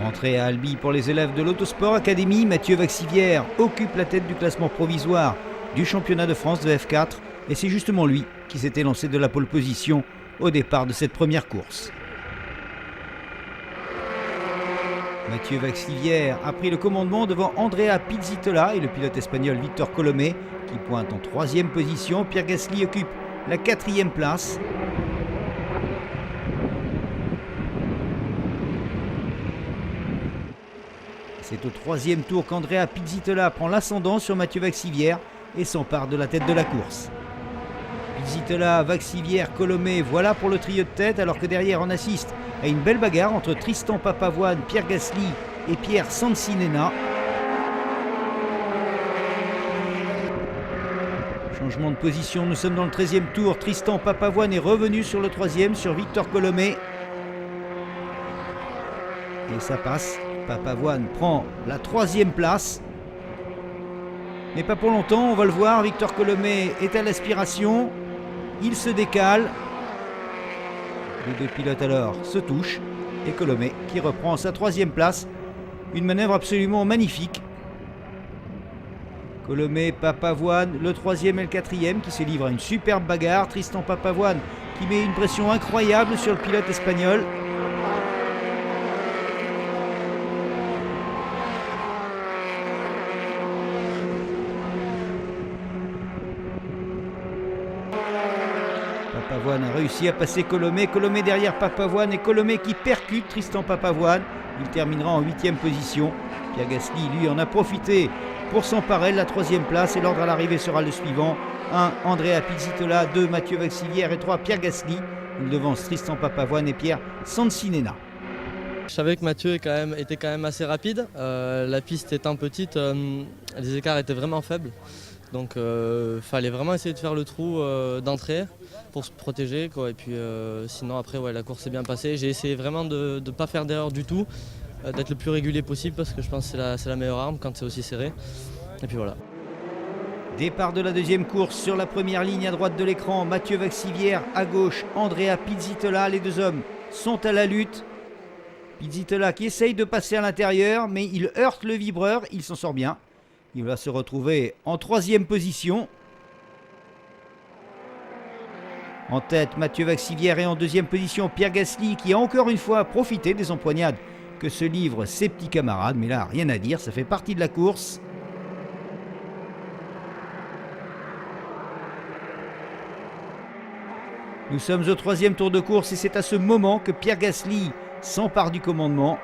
Rentrée à Albi pour les élèves de l'Autosport Academy, Mathieu Vaxivière occupe la tête du classement provisoire du championnat de France de F4 et c'est justement lui qui s'était lancé de la pole position au départ de cette première course. Mathieu Vaxivière a pris le commandement devant Andrea Pizzitola et le pilote espagnol Victor Colomé qui pointe en 3e position. Pierre Gasly occupe la 4e place. C'est au 3e tour qu'Andrea Pizzitola prend l'ascendant sur Mathieu Vaxivière et s'empare de la tête de la course. Pizzitola, Vaxivière, Colomé, voilà pour le trio de tête, alors que derrière on assiste à une belle bagarre entre Tristan Papavoine, Pierre Gasly et Pierre Sancinena. Changement de position, nous sommes dans le 13e tour. Tristan Papavoine est revenu sur le 3e, sur Victor Colomé. Et ça passe. Papavoine prend la 3e place. Mais pas pour longtemps, on va le voir. Victor Colomé est à l'aspiration. Il se décale. Les deux pilotes alors se touchent. Et Colomé qui reprend sa 3e place. Une manœuvre absolument magnifique. Colomé, Papavoine, le 3e et le 4e qui se livrent à une superbe bagarre. Tristan Papavoine qui met une pression incroyable sur le pilote espagnol. Papavoine a réussi à passer Colomé. Colomé derrière Papavoine et Colomé qui percute Tristan Papavoine. Il terminera en 8e position. Pierre Gasly, lui, en a profité pour s'emparer de la 3e place. Et l'ordre à l'arrivée sera le suivant. 1. Andrea Pizzitola. 2. Mathieu Vaxivière. Et 3. Pierre Gasly. Il devance Tristan Papavoine et Pierre Sancinena. Je savais que Mathieu était quand même assez rapide. La piste étant petite, les écarts étaient vraiment faibles. Donc fallait vraiment essayer de faire le trou d'entrée pour se protéger, quoi. Et puis sinon après la course s'est bien passée. J'ai essayé vraiment de ne pas faire d'erreur du tout, d'être le plus régulier possible parce que je pense que c'est la meilleure arme quand c'est aussi serré. Et puis voilà. Départ de la 2e course sur la première ligne à droite de l'écran. Mathieu Vaxivière à gauche, Andrea Pizzitola. Les deux hommes sont à la lutte. Pizzitola qui essaye de passer à l'intérieur mais il heurte le vibreur, il s'en sort bien. Il va se retrouver en 3e position. En tête, Mathieu Vaxivière et en 2e position, Pierre Gasly qui a encore une fois profité des empoignades que se livrent ses petits camarades. Mais là, rien à dire, ça fait partie de la course. Nous sommes au 3e tour de course et c'est à ce moment que Pierre Gasly s'empare du commandement.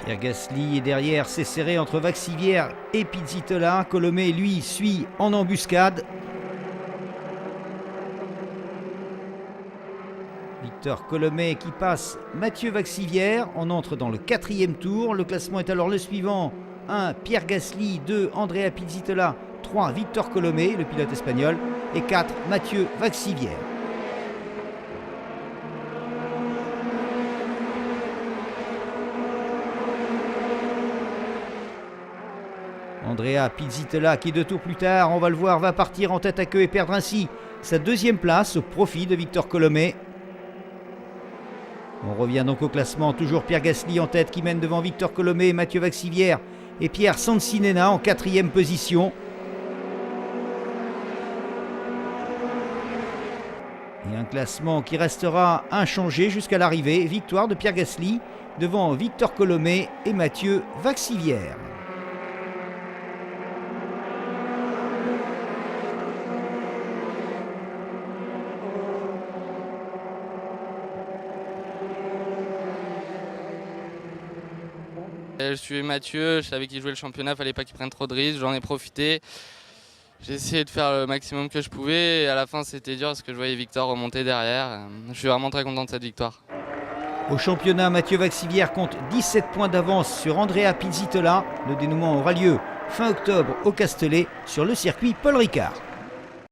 Pierre Gasly est derrière, c'est serré entre Vaxivière et Pizzitola. Colomé, lui, suit en embuscade. Victor Colomé qui passe Mathieu Vaxivière. On entre dans le 4e tour. Le classement est alors le suivant. 1. Pierre Gasly. 2. Andrea Pizzitola. 3. Victor Colomé, le pilote espagnol. Et 4. Mathieu Vaxivière. Andrea Pizzitola qui 2 tours plus tard, on va le voir, va partir en tête à queue et perdre ainsi sa 2e place au profit de Victor Colomé. On revient donc au classement, toujours Pierre Gasly en tête qui mène devant Victor Colomé, Mathieu Vaxivière et Pierre Sancinena en 4e position. Et un classement qui restera inchangé jusqu'à l'arrivée. Victoire de Pierre Gasly devant Victor Colomé et Mathieu Vaxivière. Je suivais Mathieu, je savais qu'il jouait le championnat, fallait pas qu'il prenne trop de risques, j'en ai profité. J'ai essayé de faire le maximum que je pouvais et à la fin c'était dur parce que je voyais Victor remonter derrière. Je suis vraiment très content de cette victoire. Au championnat, Mathieu Vaxivière compte 17 points d'avance sur Andrea Pizzitola. Le dénouement aura lieu fin octobre au Castellet sur le circuit Paul Ricard.